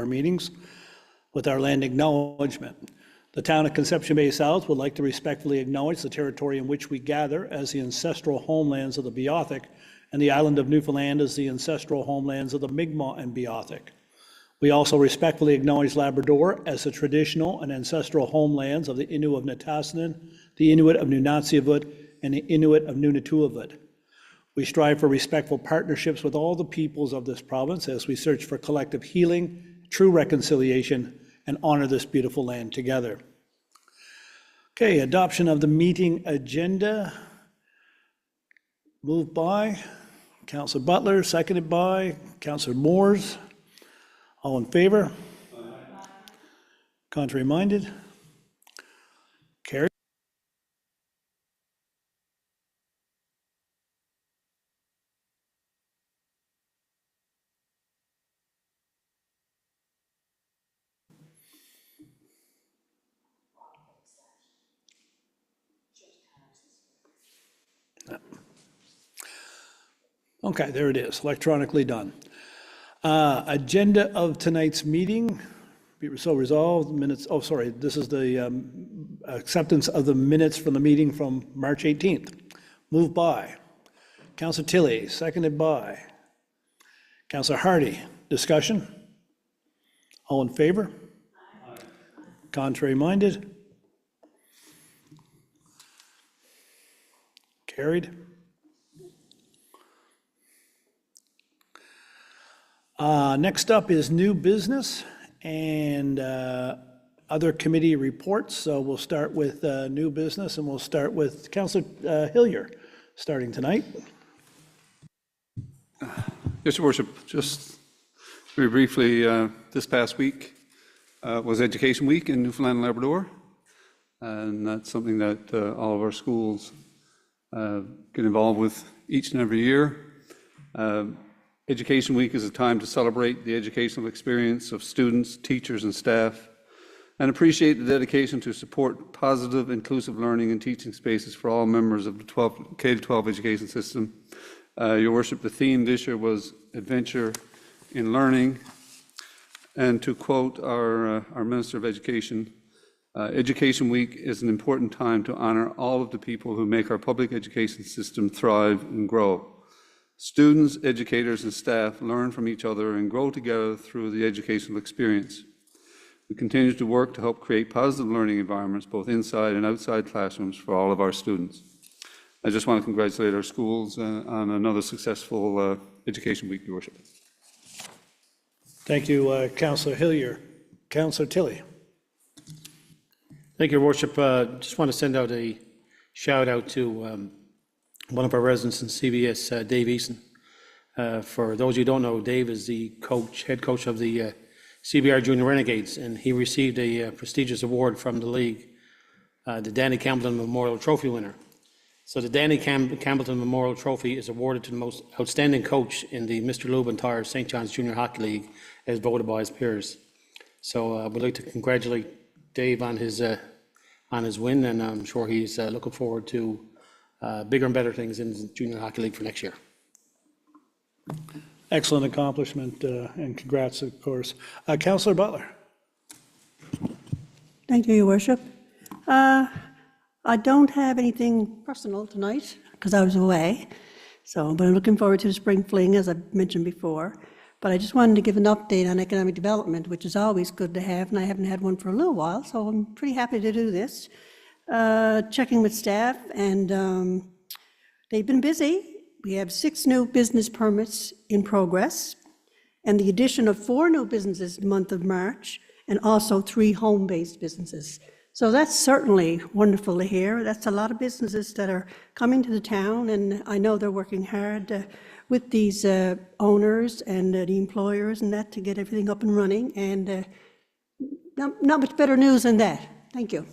meetings with our land acknowledgement. The town of Conception Bay South would like to respectfully acknowledge the territory in which we gather as the ancestral homelands of the Beothuk, and the island of Newfoundland as the ancestral homelands of the Mi'kmaq and Beothuk. We also respectfully acknowledge Labrador as the traditional and ancestral homelands of the Innu of Nitassinan, the Inuit of Nunatsiavut, and the Inuit of Nunatuavut. We strive for respectful partnerships with all the peoples of this province as we search for collective healing, true reconciliation, and honor this beautiful land together. Okay, adoption of the meeting agenda. Moved by Councillor Butler, seconded by Councillor Moores. All in favor? Aye. Contrary minded? Carried. Okay, there it is, electronically done. Agenda of tonight's meeting, be so resolved, minutes, oh, sorry, this is the acceptance of the minutes from the meeting from March 18th. Moved by Councillor Tilley, seconded by Councillor Hardy. Discussion? All in favor? Aye. Contrary minded? Carried. Next up is new business and other committee reports. So we'll start with new business, and we'll start with Councillor Hillier starting tonight. Yes, Your Worship, just very briefly, this past week was Education Week in Newfoundland and Labrador, and that's something that all of our schools get involved with each and every year. Education Week is a time to celebrate the educational experience of students, teachers, and staff, and appreciate the dedication to support positive, inclusive learning and teaching spaces for all members of the K-12 education system. Your Worship, the theme this year was Adventure in Learning, and to quote our Minister of Education, Education Week is an important time to honor all of the people who make our public education system thrive and grow. Students, educators, and staff learn from each other and grow together through the educational experience. We continue to work to help create positive learning environments both inside and outside classrooms for all of our students. I just want to congratulate our schools on another successful Education Week, Your Worship. Thank you, Councillor Hillier. Councillor Tilley. Thank you, Your Worship. Just want to send out a shout out to one of our residents in CBS, Dave Eason. For those of you who don't know, Dave is the head coach of the CBR Junior Renegades, and he received a prestigious award from the league, the Danny Campbellton Memorial Trophy winner. So the Danny Campbellton Memorial Trophy is awarded to the most outstanding coach in the Mr. Lou Bantire St. John's Junior Hockey League, as voted by his peers. So I would like to congratulate Dave on his win, and I'm sure he's looking forward to bigger and better things in the Junior Hockey League for next year. Excellent accomplishment, and congrats, of course. Councillor Butler. Thank you, Your Worship. I don't have anything personal tonight because I was away, but I'm looking forward to the spring fling, as I mentioned before. But I just wanted to give an update on economic development, which is always good to have, and I haven't had one for a little while, so I'm pretty happy to do this. Checking with staff, and they've been busy. We have 6 new business permits in progress, and the addition of 4 new businesses in the month of March, and also 3 home-based businesses. So that's certainly wonderful to hear. That's a lot of businesses that are coming to the town, and I know they're working hard with these owners and the employers and that to get everything up and running, and not much better news than that. Thank you.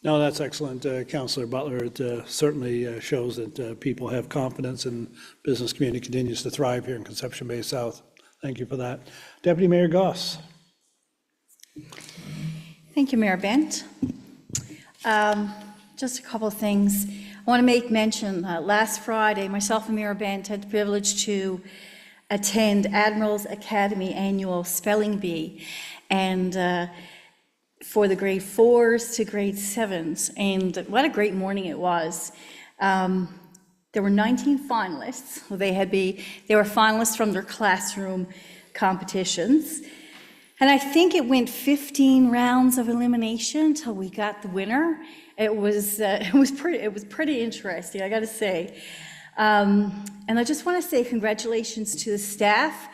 No, that's excellent, Councillor Butler. It certainly shows that people have confidence and business community continues to thrive here in Conception Bay South. Thank you for that. Deputy Mayor Goss. Thank you, Mayor Bent. Just a couple of things. I want to make mention, last Friday, myself and Mayor Bent had the privilege to attend Admirals Academy Annual Spelling Bee, and for the grade 4s to grade 7s, and what a great morning it was. There were 19 finalists. They were finalists from their classroom competitions. And I think it went 15 rounds of elimination until we got the winner. It was pretty interesting, I got to say. And I just want to say congratulations to the staff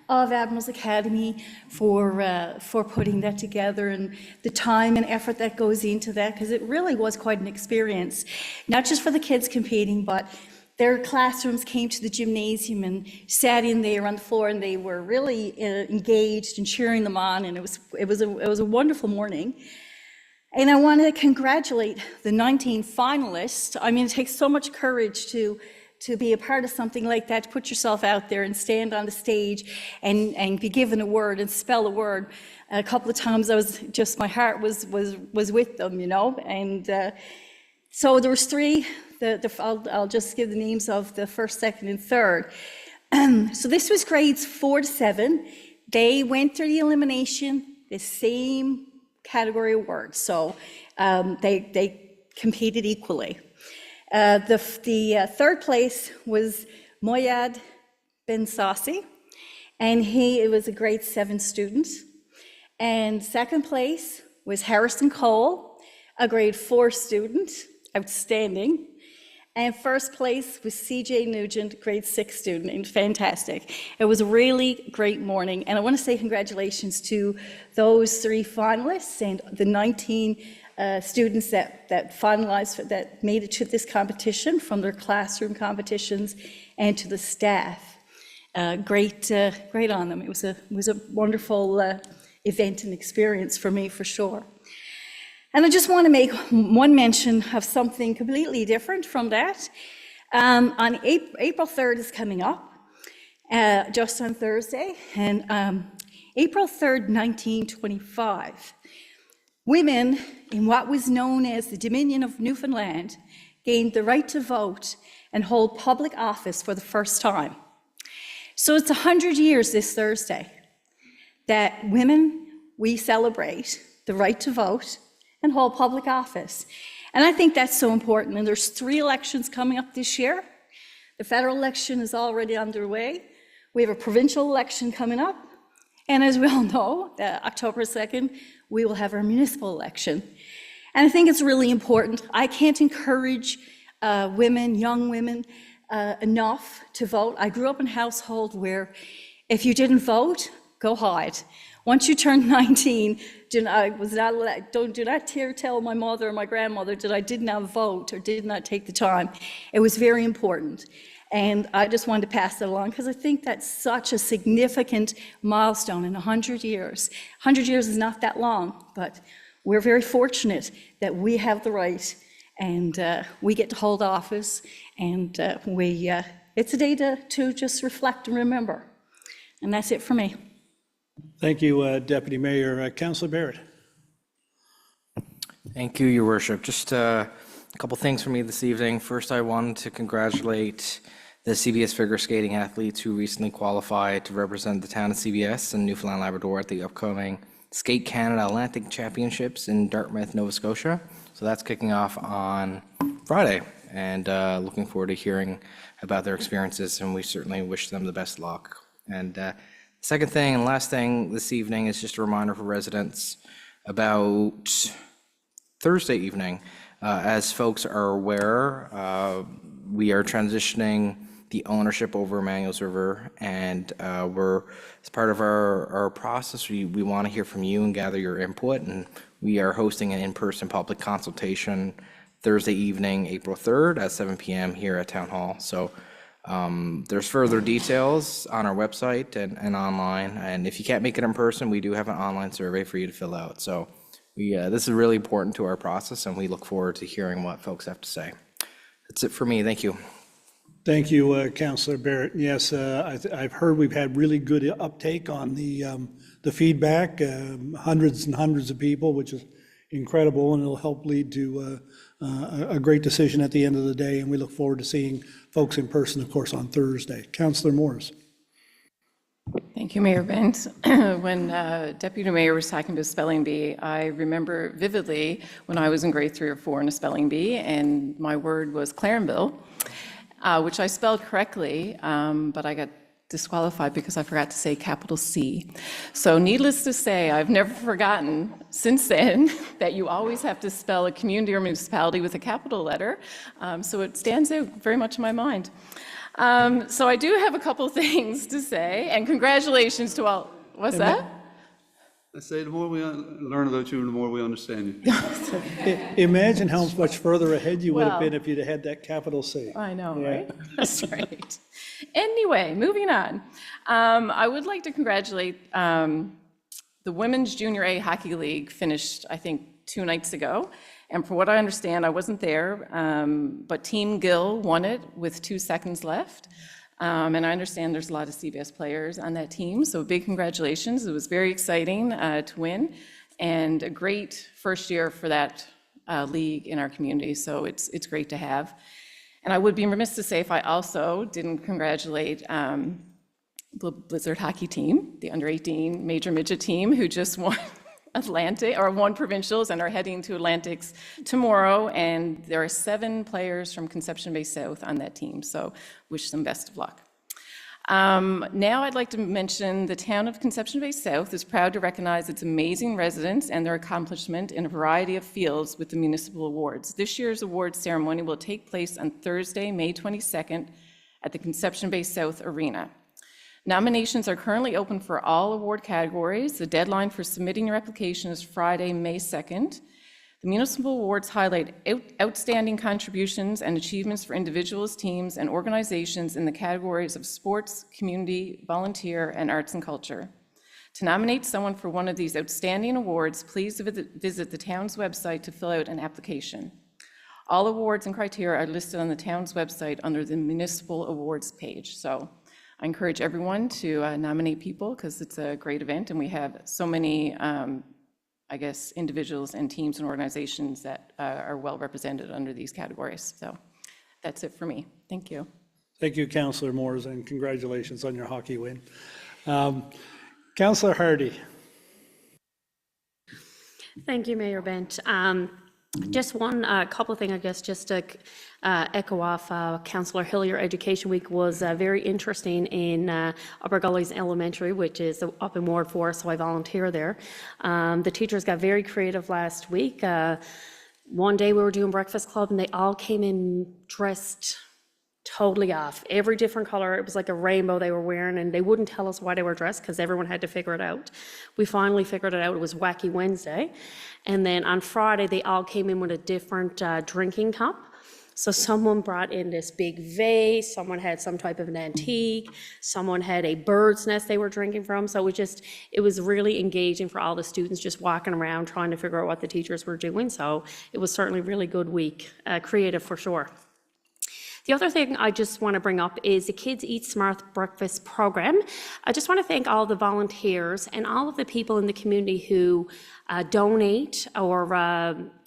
of Admirals Academy for putting that together, and the time and effort that goes into that, because it really was quite an experience, not just for the kids competing, but their classrooms came to the gymnasium and sat in there on the floor, and they were really engaged and cheering them on, and it was a wonderful morning. And I want to congratulate the 19 finalists. I mean, it takes so much courage to be a part of something like that, to put yourself out there and stand on the stage and be given a word and spell a word. A couple of times my heart was with them, you know. And so there was three. I'll just give the names of the first, second, and third. So this was grades 4 to 7. They went through the elimination, the same category of words. So they competed equally. The third place was Moyad Ben Sassi, and he was a grade 7 student. And second place was Harrison Cole, a grade 4 student, outstanding. And first place was CJ Nugent, grade 6 student, and fantastic. It was a really great morning, and I want to say congratulations to those 3 finalists and the 19 students that finalized, that made it to this competition from their classroom competitions, and to the staff. Great on them. It was a wonderful event and experience for me, for sure. And I just want to make one mention of something completely different from that. On April 3rd is coming up, just on Thursday, and April 3rd, 1925, women in what was known as the Dominion of Newfoundland gained the right to vote and hold public office for the first time. So it's 100 years this Thursday that women, we celebrate the right to vote and hold public office. And I think that's so important. And there's 3 elections coming up this year. The federal election is already underway. We have a provincial election coming up. And as we all know, October 2nd, we will have our municipal election. And I think it's really important. I can't encourage women, young women, enough to vote. I grew up in a household where if you didn't vote, go hide. Once you turn 19, do not tell my mother or my grandmother that I did not vote or did not take the time. It was very important. And I just wanted to pass that along because I think that's such a significant milestone in 100 years. 100 years is not that long, but we're very fortunate that we have the right, and we get to hold office, and it's a day to just reflect and remember. And that's it for me. Thank you, Deputy Mayor. Councillor Barrett. Thank you, Your Worship. Just a couple things for me this evening. First, I wanted to congratulate the CBS figure skating athletes who recently qualified to represent the town of CBS and Newfoundland Labrador at the upcoming Skate Canada Atlantic Championships in Dartmouth, Nova Scotia. So that's kicking off on Friday, and looking forward to hearing about their experiences, and we certainly wish them the best luck. And second thing and last thing this evening is just a reminder for residents about Thursday evening. As folks are aware, we are transitioning the ownership over Emmanuel's River, and as part of our process, we want to hear from you and gather your input, and we are hosting an in-person public consultation Thursday evening, April 3rd at 7 p.m. here at Town Hall. So there's further details on our website and online, and if you can't make it in person, we do have an online survey for you to fill out. So this is really important to our process, and we look forward to hearing what folks have to say. That's it for me. Thank you. Thank you, Councillor Barrett. Yes, I've heard we've had really good uptake on the feedback, hundreds and hundreds of people, which is incredible, and it'll help lead to a great decision at the end of the day, and we look forward to seeing folks in person, of course, on Thursday. Councillor Morris. Thank you, Mayor Bent. When Deputy Mayor was talking about spelling bee, I remember vividly when I was in grade 3 or 4 in a spelling bee, and my word was Clarenville, which I spelled correctly, but I got disqualified because I forgot to say capital C. So needless to say, I've never forgotten since then that you always have to spell a community or municipality with a capital letter. So it stands out very much in my mind. So I do have a couple things to say, and congratulations to all. What's that? I say the more we learn about you, the more we understand you. Imagine how much further ahead you would have been if you'd had that capital C. I know, Yeah. right? That's right. Anyway, moving on. I would like to congratulate the Women's Junior A Hockey League finished, I think, 2 nights ago. And for what I understand, I wasn't there, but Team Gill won it with 2 seconds left. And I understand there's a lot of CBS players on that team, so big congratulations. It was very exciting to win, and a great first year for that league in our community, so it's great to have. And I would be remiss to say if I also didn't congratulate Blizzard hockey team, the under-18 major midget team, who just won Atlantic, or won provincials and are heading to Atlantics tomorrow, and there are 7 players from Conception Bay South on that team, so wish them best of luck. Now I'd like to mention the town of Conception Bay South is proud to recognize its amazing residents and their accomplishment in a variety of fields with the municipal awards. This year's awards ceremony will take place on Thursday, May 22nd at the Conception Bay South Arena. Nominations are currently open for all award categories. The deadline for submitting your application is Friday, May 2nd. The municipal awards highlight outstanding contributions and achievements for individuals, teams, and organizations in the categories of sports, community, volunteer, and arts and culture. To nominate someone for one of these outstanding awards, please visit the town's website to fill out an application. All awards and criteria are listed on the town's website under the municipal awards page. So I encourage everyone to nominate people because it's a great event, and we have so many, I guess, individuals and teams and organizations that are well represented under these categories. So that's it for me. Thank you. Thank you, Councillor Moores, and congratulations on your hockey win. Councillor Hardy. Thank you, Mayor Bent. Just one couple of things, I guess, just to echo off Councillor Hillier. Education Week was very interesting in Upper Gullies Elementary, which is up in Ward 4, so I volunteer there. The teachers got very creative last week. One day we were doing breakfast club and they all came in dressed totally off, every different color. It was like a rainbow they were wearing, and they wouldn't tell us why they were dressed because everyone had to figure it out. We finally figured it out. It was Wacky Wednesday. And then on Friday, they all came in with a different drinking cup. So someone brought in this big vase, someone had some type of an antique, someone had a bird's nest they were drinking from. So it was really engaging for all the students just walking around trying to figure out what the teachers were doing. So it was certainly a really good week, creative for sure. The other thing I just want to bring up is the Kids Eat Smart Breakfast program. I just want to thank all the volunteers and all of the people in the community who donate, or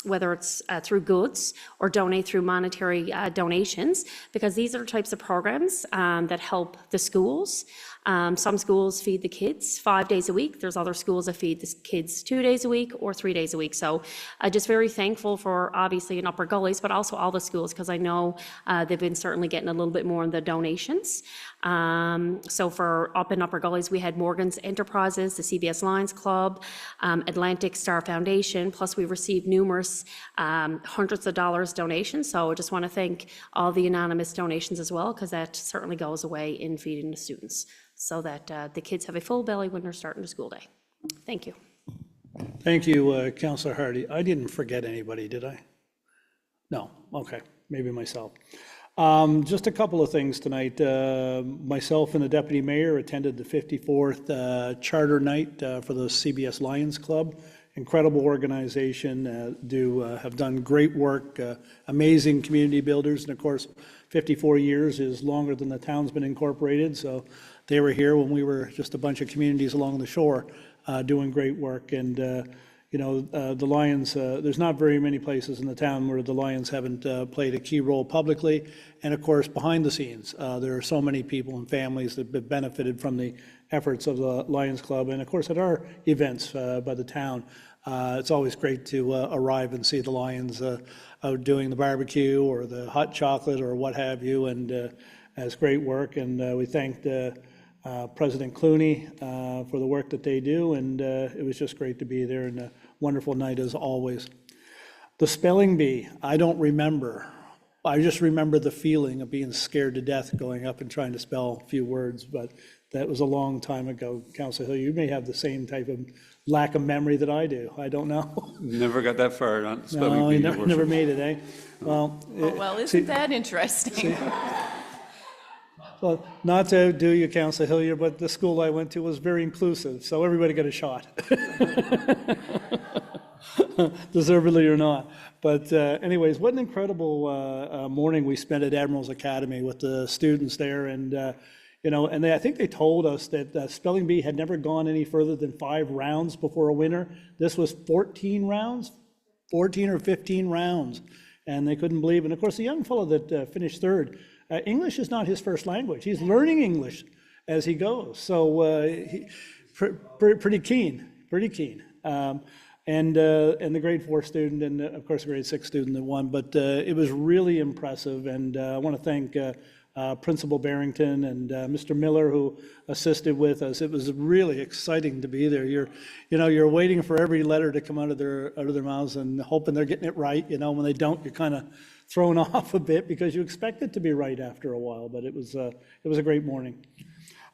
whether it's through goods or donate through monetary donations, because these are the types of programs that help the schools. Some schools feed the kids 5 days a week. There's other schools that feed the kids 2 days a week or 3 days a week. So just very thankful for, obviously, in Upper Gullies, but also all the schools, because I know they've been certainly getting a little bit more in the donations. So for up in Upper Gullies, we had Morgan's Enterprises, the CBS Lions Club, Atlantic Star Foundation, plus we received numerous hundreds of dollars donations. So I just want to thank all the anonymous donations as well, because that certainly goes away in feeding the students, so that the kids have a full belly when they're starting the school day. Thank you. Thank you, Councillor Hardy. I didn't forget anybody, did I? No, okay, maybe myself. Just a couple of things tonight. Myself and the Deputy Mayor attended the 54th Charter Night for the CBS Lions Club. Incredible organization, have done great work, amazing community builders, and of course, 54 years is longer than the town's been incorporated, so they were here when we were just a bunch of communities along the shore doing great work, and the Lions, there's not very many places in the town where the Lions haven't played a key role publicly. And of course, behind the scenes, there are so many people and families that have benefited from the efforts of the Lions Club. And of course, at our events by the town, it's always great to arrive and see the Lions out doing the barbecue or the hot chocolate or what have you. And it's great work. And we thanked President Clooney for the work that they do, and it was just great to be there, and a wonderful night as always. The spelling bee, I don't remember. I just remember the feeling of being scared to death going up and trying to spell a few words, but that was a long time ago. Councillor Hill, you may have the same type of lack of memory that I do. I don't know. Never got that far on spelling No, bee, you Your never Worship. made it, eh? Well, Well, isn't that interesting? well, not to do you, Councillor Hillier, but the school I went to was very inclusive, so everybody got a shot. Deservedly or not. But anyways, what an incredible morning we spent at Admiral's Academy with the students there. And, and I think they told us that Spelling Bee had never gone any further than 5 rounds before a winner. This was 14 rounds, 14 or 15 rounds. And they couldn't believe. And of course, the young fellow that finished third, English is not his first language. He's learning English as he goes. So pretty keen. And the grade 4 student and of course the grade 6 student that won. But it was really impressive. And I want to thank Principal Barrington and Mr. Miller who assisted with us. It was really exciting to be there. You're waiting for every letter to come out of their mouths and hoping they're getting it right. When they don't, you're kind of thrown off a bit because you expect it to be right after a while, but it was a great morning.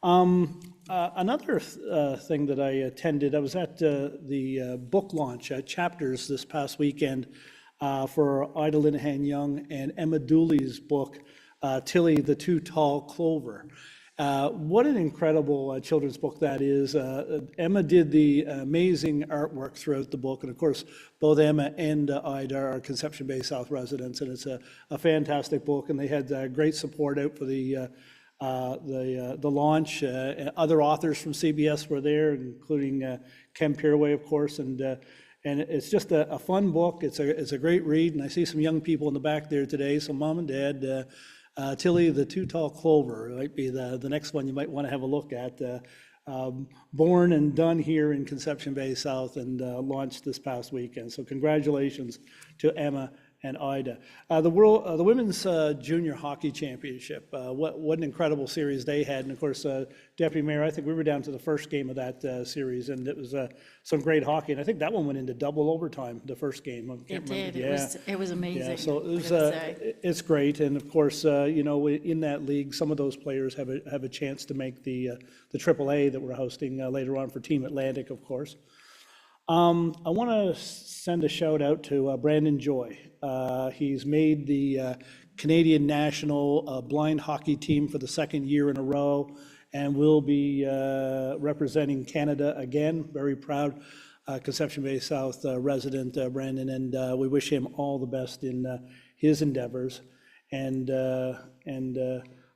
Another thing that I attended, I was at the book launch at Chapters this past weekend for Ida Linehan Young and Emma Dooley's book, Tilly the Too Tall Clover. What an incredible children's book that is. Emma did the amazing artwork throughout the book, and of course, both Emma and Ida are Conception Bay South residents, and it's a fantastic book, and they had great support out for the launch. Other authors from CBS were there, including Ken Peerway, of course, and it's just a fun book. It's a great read, and I see some young people in the back there today, so Mom and Dad, Tilly the Too Tall Clover might be the next one you might want to have a look at. Born and done here in Conception Bay South and launched this past weekend. So congratulations to Emma and Ida. The Women's Junior Hockey Championship, what an incredible series they had. And of course, Deputy Mayor, I think we were down to the first game of that series, and it was some great hockey. And I think that one went into double overtime, the first game. It did. Yeah. It was amazing. Yeah, so I gotta say. it's great. And of course, in that league, some of those players have a chance to make the AAA that we're hosting later on for Team Atlantic, of course. I want to send a shout out to Brandon Joy. He's made the Canadian national blind hockey team for the second year in a row and will be representing Canada again. Very proud Conception Bay South resident, Brandon, and we wish him all the best in his endeavors. And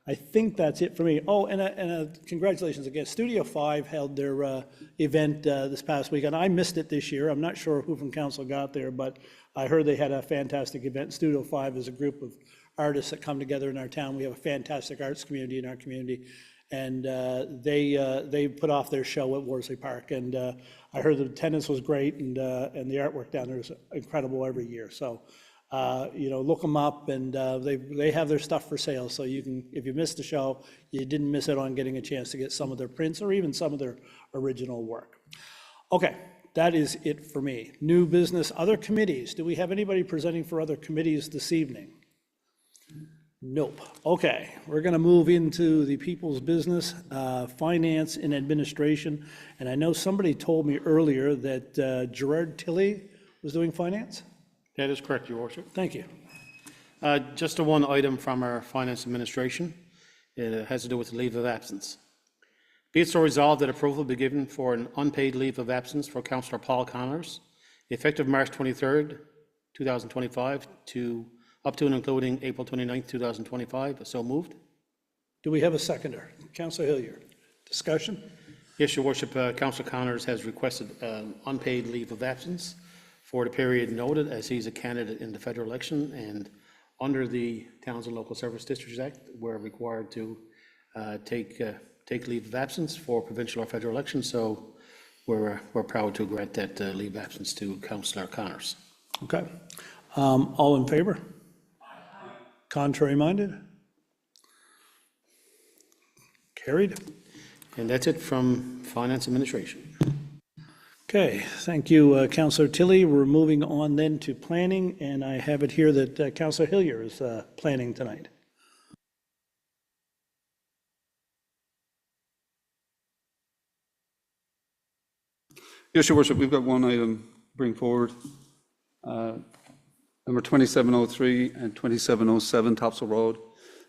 I think that's it for me. Oh, and congratulations again. Studio 5 held their event this past weekend. I missed it this year. I'm not sure who from council got there, but I heard they had a fantastic event. Studio 5 is a group of artists that come together in our town. We have a fantastic arts community in our community, and they put off their show at Worsley Park. And I heard the attendance was great, and the artwork down there is incredible every year. So. Look them up, and they have their stuff for sale. So you can, if you missed the show, you didn't miss out on getting a chance to get some of their prints or even some of their original work. Okay, that is it for me. New business, other committees. Do we have anybody presenting for other committees this evening? Nope. Okay, we're going to move into the people's business, finance and administration. And I know somebody told me earlier that Gerard Tilley was doing finance. That is correct, Your Worship. Thank you. Just the one item from our finance administration. It has to do with the leave of absence. Be it so resolved that approval be given for an unpaid leave of absence for Councillor Paul Connors, effective March 23rd, 2025, up to and including April 29th, 2025. So moved. Do we have a seconder? Councillor Hillier. Discussion? Yes, Your Worship, Councillor Connors has requested unpaid leave of absence for the period noted, as he's a candidate in the federal election, and under the Towns and Local Service Districts Act, we're required to take leave of absence for provincial or federal elections, so we're proud to grant that leave of absence to Councillor Connors. Okay. All in favor? Contrary minded? Carried. And that's it from Finance Administration. Okay, thank you, Councillor Tilley. We're moving on then to planning, and I have it here that Councillor Hillier is planning tonight. Yes, Your Worship, we've got one item to bring forward. Number 2703 and 2707 Topsail Road.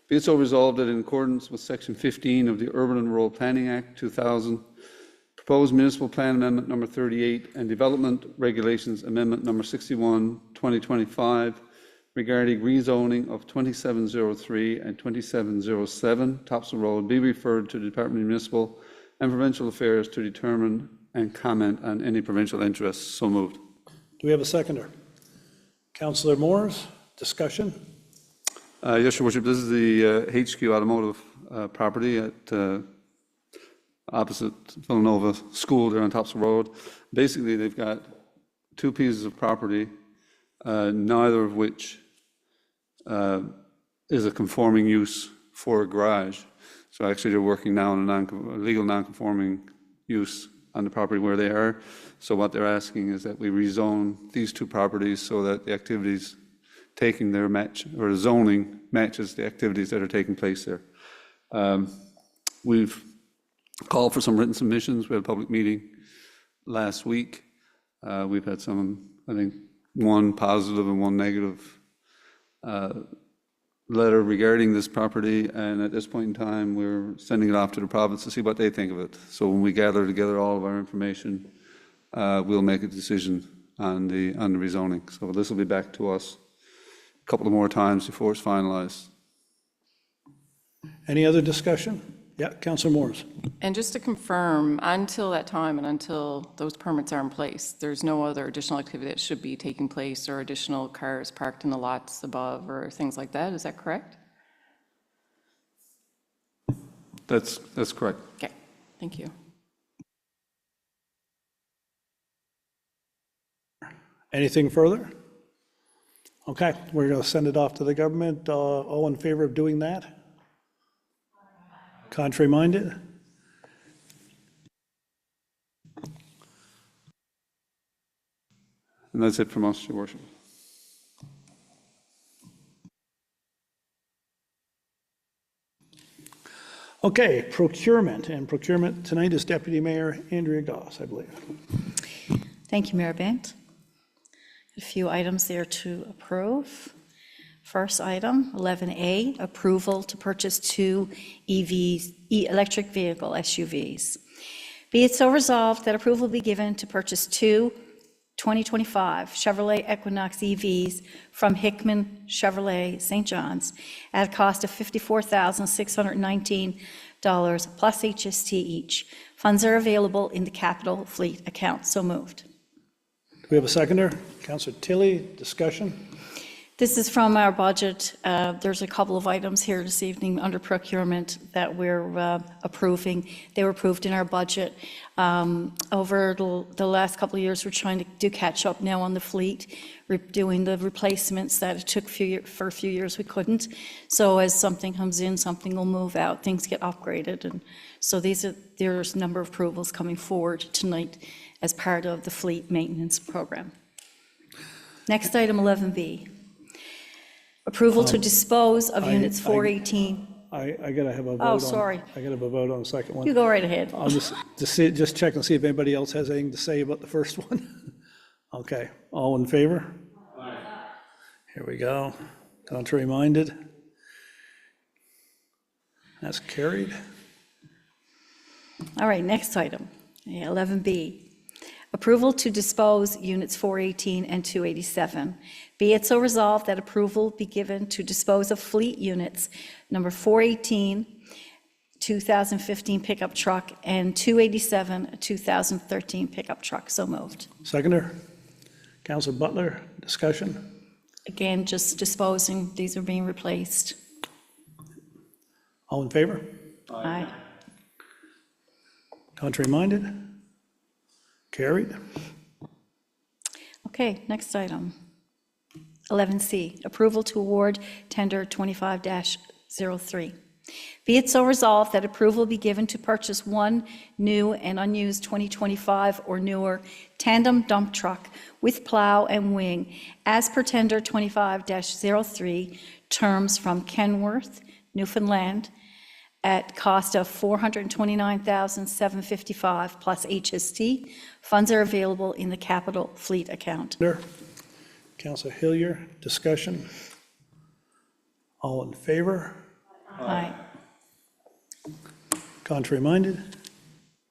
Be it so resolved that in accordance with Section 15 of the Urban and Rural Planning Act 2000, proposed municipal plan amendment number 38 and development regulations amendment number 61, 2025 regarding rezoning of 2703 and 2707 Topsail Road be referred to the Department of Municipal and Provincial Affairs to determine and comment on any provincial interests. So moved. Do we have a seconder? Councillor Moores, discussion? Yes, Your Worship, this is the HQ Automotive property at opposite Villanova School there on Topsail Road. Basically, they've got two pieces of property, neither of which is a conforming use for a garage. So actually, they're working now on a legal non-conforming use on the property where they are. So what they're asking is that we rezone these two properties so that the activities taking their match, or the zoning matches the activities that are taking place there. We've called for some written submissions. We had a public meeting last week. We've had some, I think, one positive and one negative letter regarding this property, and at this point in time, we're sending it off to the province to see what they think of it. So when we gather together all of our information, we'll make a decision on the rezoning. So this will be back to us a couple of more times before it's finalized. Any other discussion? Yeah, Councillor Moores. And just to confirm, until that time and until those permits are in place, there's no other additional activity that should be taking place or additional cars parked in the lots above or things like that. Is that correct? That's correct. Okay, thank you. Anything further? Okay, we're going to send it off to the government. All in favor of doing that? Contrary minded? And that's it from us, Your Worship. Okay, procurement. And procurement tonight is Deputy Mayor Andrea Goss, I believe. Thank you, Mayor Bent. A few items there to approve. First item, 11A, approval to purchase two electric vehicle SUVs. Be it so resolved that approval be given to purchase two 2025 Chevrolet Equinox EVs from Hickman Chevrolet St. John's at a cost of $54,619 plus HST each. Funds are available in the capital fleet account. So moved. Do we have a seconder? Councillor Tilley, discussion? This is from our budget. There's a couple of items here this evening under procurement that we're approving. They were approved in our budget. Over the last couple of years, we're trying to do catch up now on the fleet. We're doing the replacements that it took for a few years we couldn't. So as something comes in, something will move out, things get upgraded. And so there's a number of approvals coming forward tonight as part of the fleet maintenance program. Next item, 11B. Approval to dispose of units 418. I got to have a vote Oh, on. sorry. I got to have a vote on the second one. You go right ahead. I'll just check and see if anybody else has anything to say about the first one. Okay, all in favor? Aye. Here we go. Contrary minded? That's carried. All right, next item, 11B. Approval to dispose units 418 and 287. Be it so resolved that approval be given to dispose of fleet units number 418, 2015 pickup truck, and 287, a 2013 pickup truck. So moved. Seconder, Councilor Butler, discussion? Again, just disposing, these are being replaced. All in favor? Aye. Contrary minded? Carried. Okay, next item. 11C, approval to award tender 25-03. Be it so resolved that approval be given to purchase one new and unused 2025 or newer tandem dump truck with plow and wing as per tender 25-03, terms from Kenworth, Newfoundland, at cost of $429,755 plus HST. Funds are available in the capital fleet account. Councilor Hillier, discussion? All in favor? Aye. Contrary minded?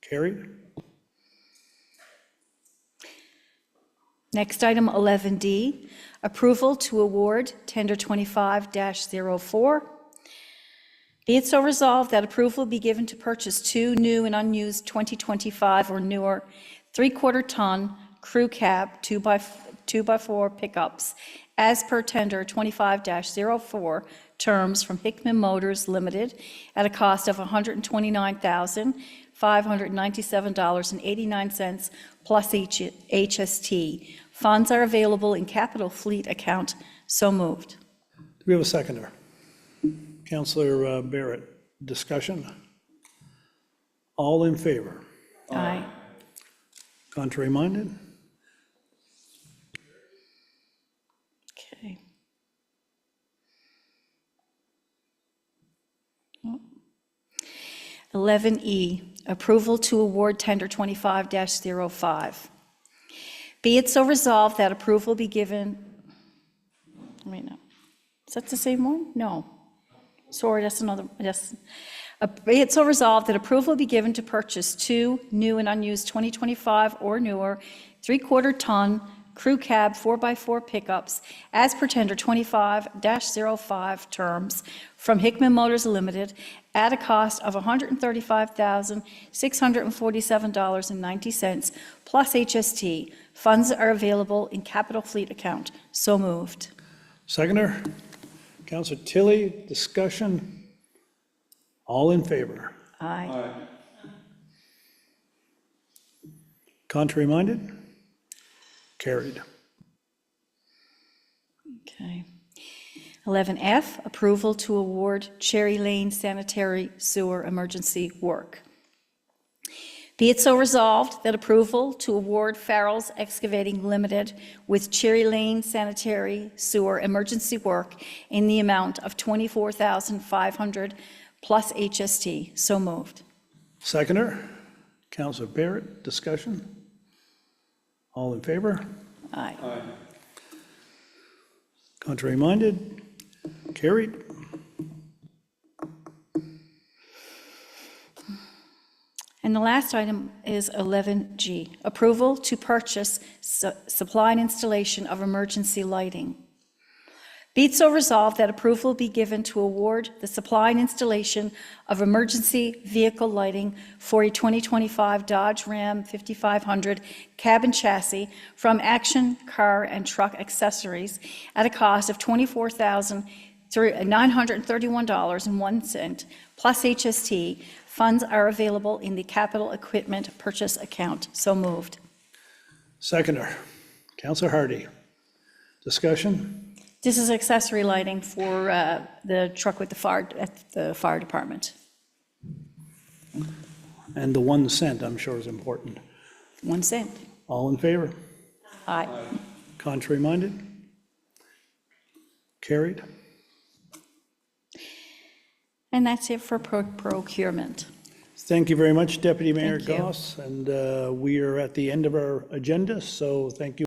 Carried. Next item, 11D, approval to award tender 25-04. Be it so resolved that approval be given to purchase two new and unused 2025 or newer 3/4-ton crew cab 2x4 pickups as per tender 25-04, terms from Hickman Motors Limited at a cost of $129,597.89 plus HST. Funds are available in capital fleet account. So moved. Do we have a seconder? Councilor Barrett, discussion? All in favor? Aye. Contrary minded? Okay. 11E, approval to award tender 25-05. Be it so resolved that approval be given, wait, no. Is that the same one? No. Sorry, that's another, yes. Be it so resolved that approval be given to purchase two new and unused 2025 or newer 3/4-ton crew cab 4x4 pickups as per tender 25-05, terms from Hickman Motors Limited at a cost of $135,647.90 plus HST. Funds are available in capital fleet account. So moved. Seconder? Councilor Tilley, discussion? All in favor? Aye. Contrary minded? Carried. Okay. 11F, approval to award Cherry Lane sanitary sewer emergency work. Be it so resolved that approval to award Farrell's Excavating Limited with Cherry Lane sanitary sewer emergency work in the amount of $24,500 plus HST. So moved. Seconder? Councilor Barrett, discussion? All in favor? Aye. Contrary minded? Carried. And the last item is 11G, approval to purchase supply and installation of emergency lighting. Be it so resolved that approval be given to award the supply and installation of emergency vehicle lighting for a 2025 Dodge Ram 5500 cab and chassis from Action Car and Truck Accessories at a cost of $24,931.01 plus HST. Funds are available in the capital equipment purchase account. So moved. Seconder? Councilor Hardy, discussion? This is accessory lighting for the truck with the fire, at the fire department. And the 1 cent, I'm sure, is important. 1 cent. All in favor? Aye. Contrary minded? Carried. And that's it for procurement. Thank you very much, Deputy Mayor Thank you. Goss. And we are at the end of our agenda, so thank you.